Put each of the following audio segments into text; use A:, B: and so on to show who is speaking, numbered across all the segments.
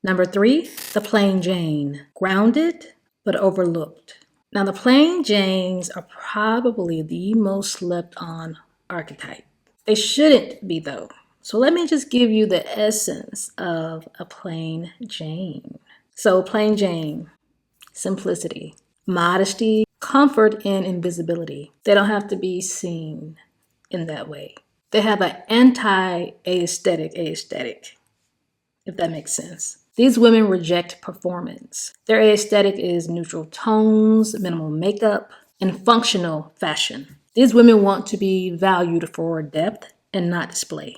A: Number 3, the plain Jane. Grounded, but overlooked. Now, the plain Janes are probably the most slept on archetype. They shouldn't be, though. So let me just give you the essence of a plain Jane. So, plain Jane, simplicity, modesty, comfort in invisibility. They don't have to be seen in that way. They have an anti-aesthetic, if that makes sense. These women reject performance. Their aesthetic is neutral tones, minimal makeup, and functional fashion. These women want to be valued for depth and not display.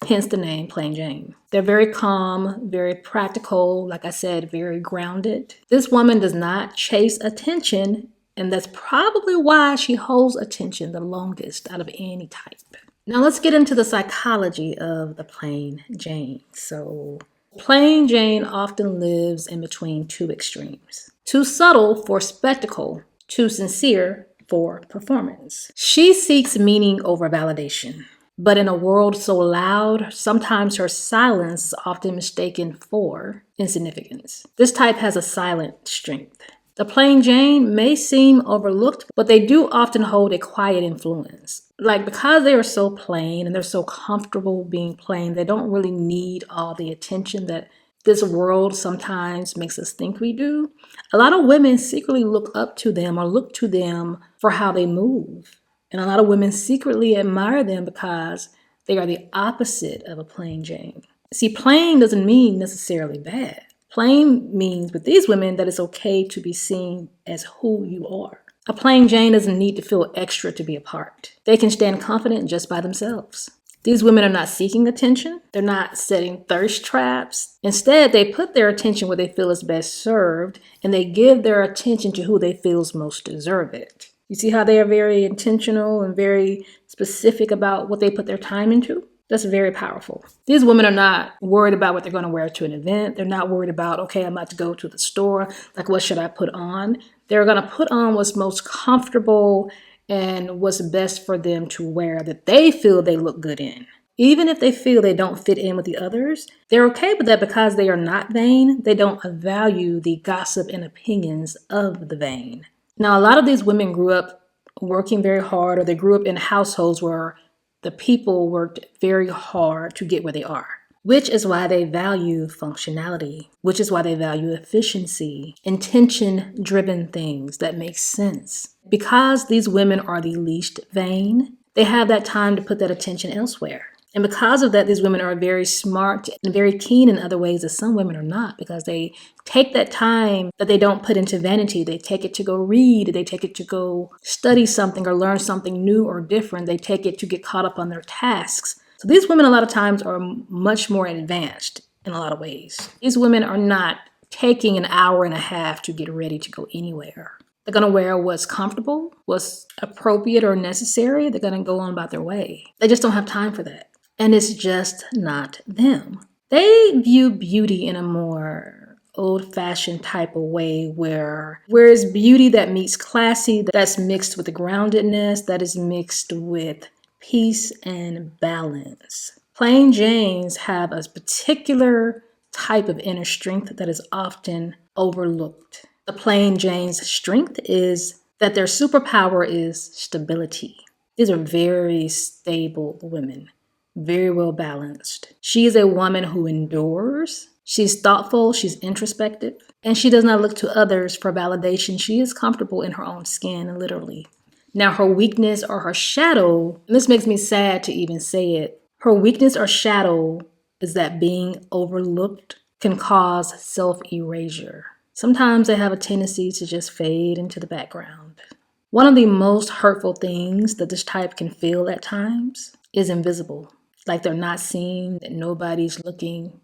A: Hence the name Plain Jane. They're very calm, very practical, like I said, very grounded. This woman does not chase attention, and that's probably why she holds attention the longest out of any type. Now let's get into the psychology of the Plain Jane. So, Plain Jane often lives in between two extremes. Too subtle for spectacle, too sincere for performance. She seeks meaning over validation. But in a world so loud, sometimes her silence is often mistaken for insignificance. This type has a silent strength. The Plain Jane may seem overlooked, but they do often hold a quiet influence. Like, because they are so plain and they're so comfortable being plain, they don't really need all the attention that this world sometimes makes us think we do. A lot of women secretly look up to them or look to them for how they move. And a lot of women secretly admire them because they are the opposite of a plain Jane. See, plain doesn't mean necessarily bad. Plain means with these women that it's okay to be seen as who you are. A plain Jane doesn't need to feel extra to be a part. They can stand confident just by themselves. These women are not seeking attention. They're not setting thirst traps. Instead, they put their attention where they feel is best served, and they give their attention to who they feel is most deserve it. You see how they are very intentional and very specific about what they put their time into? That's very powerful. These women are not worried about what they're going to wear to an event. They're not worried about, okay, I'm about to go to the store. Like, what should I put on? They're going to put on what's most comfortable and what's best for them to wear that they feel they look good in. Even if they feel they don't fit in with the others, they're okay with that because they are not vain. They don't value the gossip and opinions of the vain. Now, a lot of these women grew up working very hard, or they grew up in households where the people worked very hard to get where they are, which is why they value functionality, which is why they value efficiency, intention-driven things that make sense. Because these women are the least vain, they have that time to put that attention elsewhere. And because of that, these women are very smart and very keen in other ways that some women are not, because they take that time that they don't put into vanity. They take it to go read. They take it to go study something or learn something new or different. They take it to get caught up on their tasks. So these women a lot of times are much more advanced in a lot of ways. These women are not taking an hour and a half to get ready to go anywhere. They're going to wear what's comfortable, what's appropriate or necessary. They're going to go on about their way. They just don't have time for that. And it's just not them. They view beauty in a more old-fashioned type of way where it's beauty that meets classy, that's mixed with the groundedness, that is mixed with peace and balance. Plain Janes have a particular type of inner strength that is often overlooked. The Plain Jane's strength is that their superpower is stability. These are very stable women. Very well balanced. She is a woman who endures. She's thoughtful, she's introspective, and she does not look to others for validation. She is comfortable in her own skin, literally. Now, her weakness or her shadow, and this makes me sad to even say it, her weakness or shadow is that being overlooked can cause self-erasure. Sometimes they have a tendency to just fade into the background. One of the most hurtful things that this type can feel at times is invisible. Like they're not seen, that nobody's looking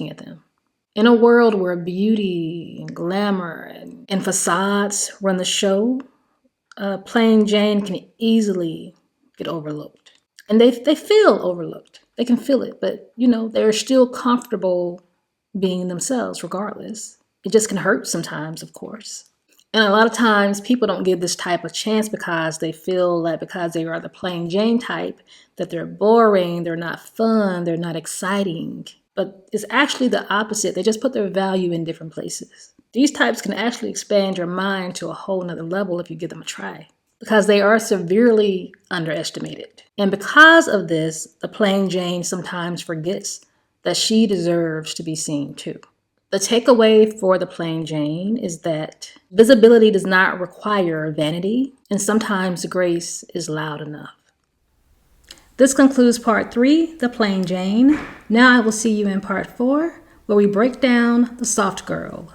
A: at them. In a world where beauty and glamour and facades run the show, Plain Jane can easily get overlooked. And they feel overlooked. They can feel it, but they're still comfortable being themselves regardless. It just can hurt sometimes, of course. And a lot of times people don't give this type a chance because they feel like because they are the Plain Jane type that they're boring, they're not fun, they're not exciting. but it's actually the opposite. They just put their value in different places. These types can actually expand your mind to a whole nother level if you give them a try, because they are severely underestimated. And because of this, the plain Jane sometimes forgets that she deserves to be seen too. The takeaway for the plain Jane is that visibility does not require vanity, and sometimes grace is loud enough. This concludes part 3, the plain Jane. Now I will see you in part 4, where we break down the soft girl.